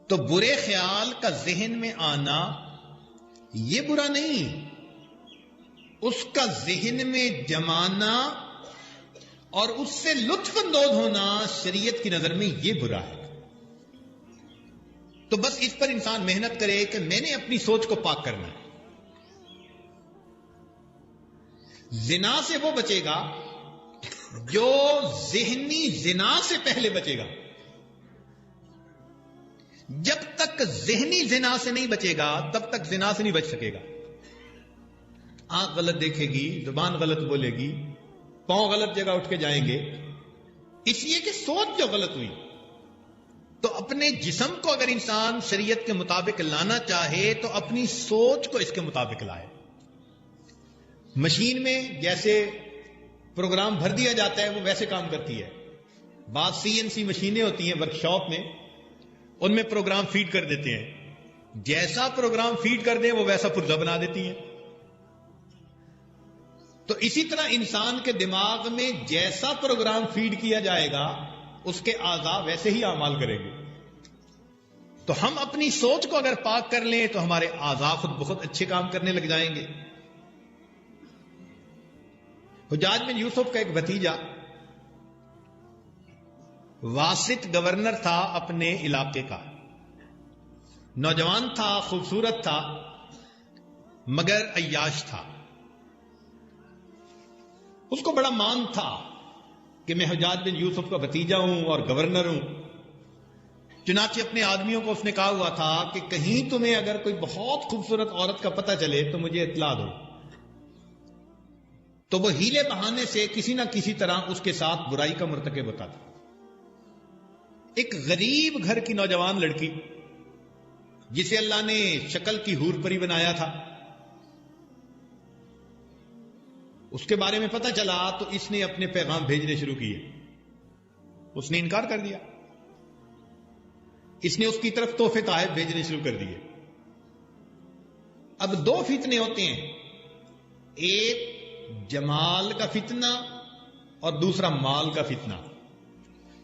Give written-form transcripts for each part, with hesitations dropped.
تو برے خیال کا ذہن میں آنا یہ برا نہیں، اس کا ذہن میں جمانا اور اس سے لطف اندوز ہونا شریعت کی نظر میں یہ برا ہے۔ تو بس اس پر انسان محنت کرے کہ میں نے اپنی سوچ کو پاک کرنا ہے۔ زنا سے وہ بچے گا جو ذہنی زنا سے پہلے بچے گا۔ جب تک ذہنی زنا سے نہیں بچے گا تب تک زنا سے نہیں بچ سکے گا۔ آنکھ غلط دیکھے گی، زبان غلط بولے گی، پاؤں غلط جگہ اٹھ کے جائیں گے، اس لیے کہ سوچ جو غلط ہوئی۔ تو اپنے جسم کو اگر انسان شریعت کے مطابق لانا چاہے تو اپنی سوچ کو اس کے مطابق لائے۔ مشین میں جیسے پروگرام بھر دیا جاتا ہے وہ ویسے کام کرتی ہے۔ بعض CNC مشینیں ہوتی ہیں ورکشاپ میں، ان میں پروگرام فیڈ کر دیتے ہیں، جیسا پروگرام فیڈ کر دیں وہ ویسا پرزہ بنا دیتی ہیں۔ تو اسی طرح انسان کے دماغ میں جیسا پروگرام فیڈ کیا جائے گا اس کے اعضاء ویسے ہی اعمال کریں گے۔ تو ہم اپنی سوچ کو اگر پاک کر لیں تو ہمارے اعضاء خود بخود اچھے کام کرنے لگ جائیں گے۔ حجاج بن یوسف کا ایک بھتیجا واسط گورنر تھا اپنے علاقے کا، نوجوان تھا، خوبصورت تھا، مگر عیاش تھا۔ اس کو بڑا مان تھا کہ میں حجاج بن یوسف کا بھتیجا ہوں اور گورنر ہوں۔ چنانچہ اپنے آدمیوں کو اس نے کہا ہوا تھا کہ کہیں تمہیں اگر کوئی بہت خوبصورت عورت کا پتہ چلے تو مجھے اطلاع دو۔ تو وہ ہیلے بہانے سے کسی نہ کسی طرح اس کے ساتھ برائی کا مرتکب ہوتا تھا۔ ایک غریب گھر کی نوجوان لڑکی جسے اللہ نے شکل کی حور پری بنایا تھا، اس کے بارے میں پتہ چلا تو اس نے اپنے پیغام بھیجنے شروع کیے۔ اس نے انکار کر دیا، اس نے اس کی طرف تحفے تحائف بھیجنے شروع کر دیے۔ اب دو فتنے ہوتے ہیں، ایک جمال کا فتنہ اور دوسرا مال کا فتنہ۔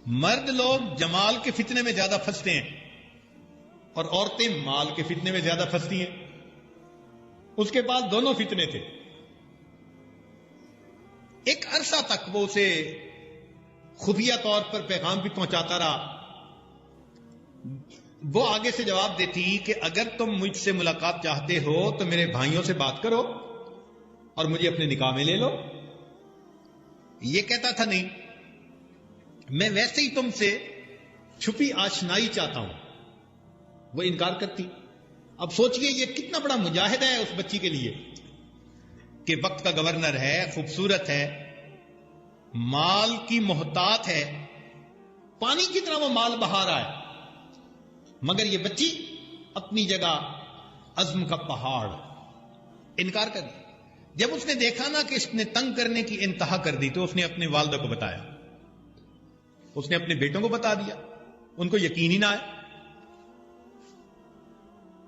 مرد لوگ جمال کے فتنے میں زیادہ پھنستے ہیں اور عورتیں مال کے فتنے میں زیادہ پھنستی ہیں۔ اس کے پاس دونوں فتنے تھے۔ ایک عرصہ تک وہ اسے خفیہ طور پر پیغام بھی پہنچاتا رہا۔ وہ آگے سے جواب دیتی کہ اگر تم مجھ سے ملاقات چاہتے ہو تو میرے بھائیوں سے بات کرو اور مجھے اپنے نکاح میں لے لو۔ یہ کہتا تھا نہیں، میں ویسے ہی تم سے چھپی آشنائی چاہتا ہوں۔ وہ انکار کرتی۔ اب سوچئے یہ کتنا بڑا مجاہدہ ہے اس بچی کے لیے کہ وقت کا گورنر ہے، خوبصورت ہے، مال کی محتاط ہے، پانی کی طرح وہ مال بہا رہا ہے، مگر یہ بچی اپنی جگہ عزم کا پہاڑ، انکار کر دیا۔ جب اس نے دیکھا نا کہ اس نے تنگ کرنے کی انتہا کر دی تو اس نے اپنے والدہ کو بتایا، اس نے اپنے بیٹوں کو بتا دیا۔ ان کو یقین ہی نہ آیا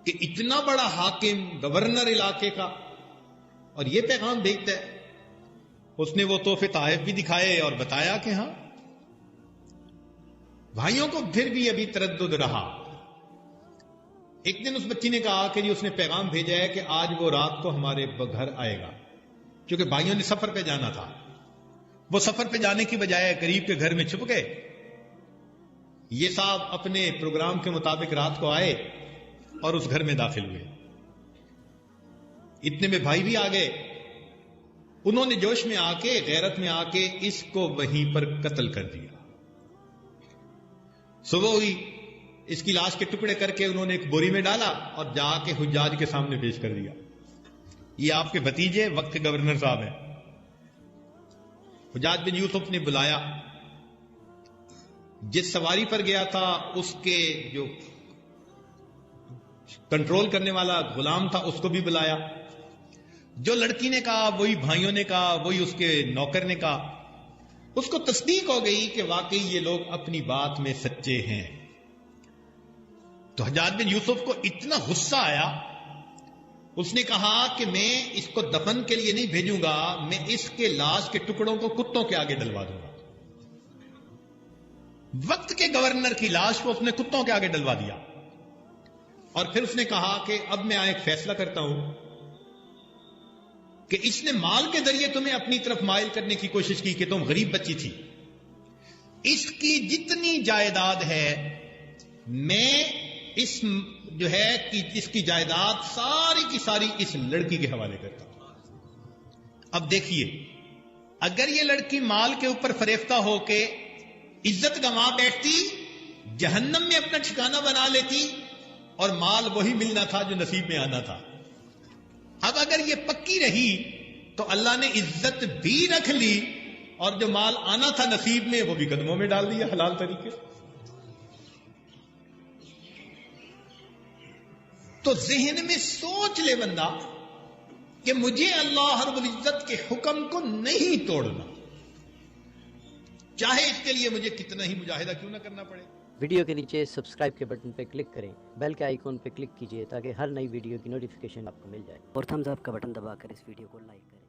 کہ اتنا بڑا حاکم، گورنر علاقے کا، اور یہ پیغام بھیجتا ہے۔ اس نے وہ تحفے تحائف بھی دکھائے اور بتایا کہ ہاں۔ بھائیوں کو پھر بھی ابھی تردد رہا۔ ایک دن اس بچی نے کہا کہ جی اس نے پیغام بھیجا ہے کہ آج وہ رات کو ہمارے گھر آئے گا، کیونکہ بھائیوں نے سفر پہ جانا تھا۔ وہ سفر پہ جانے کی بجائے قریب کے گھر میں چھپ گئے۔ یہ صاحب اپنے پروگرام کے مطابق رات کو آئے اور اس گھر میں داخل ہوئے۔ اتنے میں بھائی بھی آ گئے۔ انہوں نے جوش میں آ کے، غیرت میں آ کے اس کو وہیں پر قتل کر دیا۔ صبح ہوئی، اس کی لاش کے ٹکڑے کر کے انہوں نے ایک بوری میں ڈالا اور جا کے حجاج کے سامنے پیش کر دیا۔ یہ آپ کے بھتیجے وقت کے گورنر صاحب ہیں۔ حجاج بن یوسف نے بلایا، جس سواری پر گیا تھا اس کے جو کنٹرول کرنے والا غلام تھا اس کو بھی بلایا۔ جو لڑکی نے کہا وہی بھائیوں نے کہا، وہی اس کے نوکر نے کہا۔ اس کو تصدیق ہو گئی کہ واقعی یہ لوگ اپنی بات میں سچے ہیں۔ تو حجاج بن یوسف کو اتنا غصہ آیا، اس نے کہا کہ میں اس کو دفن کے لیے نہیں بھیجوں گا، میں اس کے لاش کے ٹکڑوں کو کتوں کے آگے ڈلوا دوں گا۔ وقت کے گورنر کی لاش کو اس نے کتوں کے آگے ڈلوا دیا۔ اور پھر اس نے کہا کہ اب میں ایک فیصلہ کرتا ہوں کہ اس نے مال کے ذریعے تمہیں اپنی طرف مائل کرنے کی کوشش کی کہ تم غریب بچی تھی، اس کی جتنی جائیداد ہے میں اس جو ہے کہ اس کی جائیداد ساری کی ساری اس لڑکی کے حوالے کرتا ہوں۔ اب دیکھیے، اگر یہ لڑکی مال کے اوپر فریفتہ ہو کے عزت گنوا بیٹھتی، جہنم میں اپنا ٹھکانہ بنا لیتی، اور مال وہی ملنا تھا جو نصیب میں آنا تھا۔ اب اگر یہ پکی رہی تو اللہ نے عزت بھی رکھ لی، اور جو مال آنا تھا نصیب میں وہ بھی قدموں میں ڈال دیا حلال طریقے سے۔ تو ذہن میں سوچ لے بندہ کہ مجھے اللہ رب العزت کے حکم کو نہیں توڑنا، چاہے اس کے لیے مجھے کتنا ہی مجاہدہ کیوں نہ کرنا پڑے۔ ویڈیو کے نیچے سبسکرائب کے بٹن پہ کلک کریں، بیل کے آئیکن پہ کلک کیجئے تاکہ ہر نئی ویڈیو کی نوٹیفیکیشن آپ کو مل جائے، اور تھمز اپ کا بٹن دبا کر اس ویڈیو کو لائک کریں۔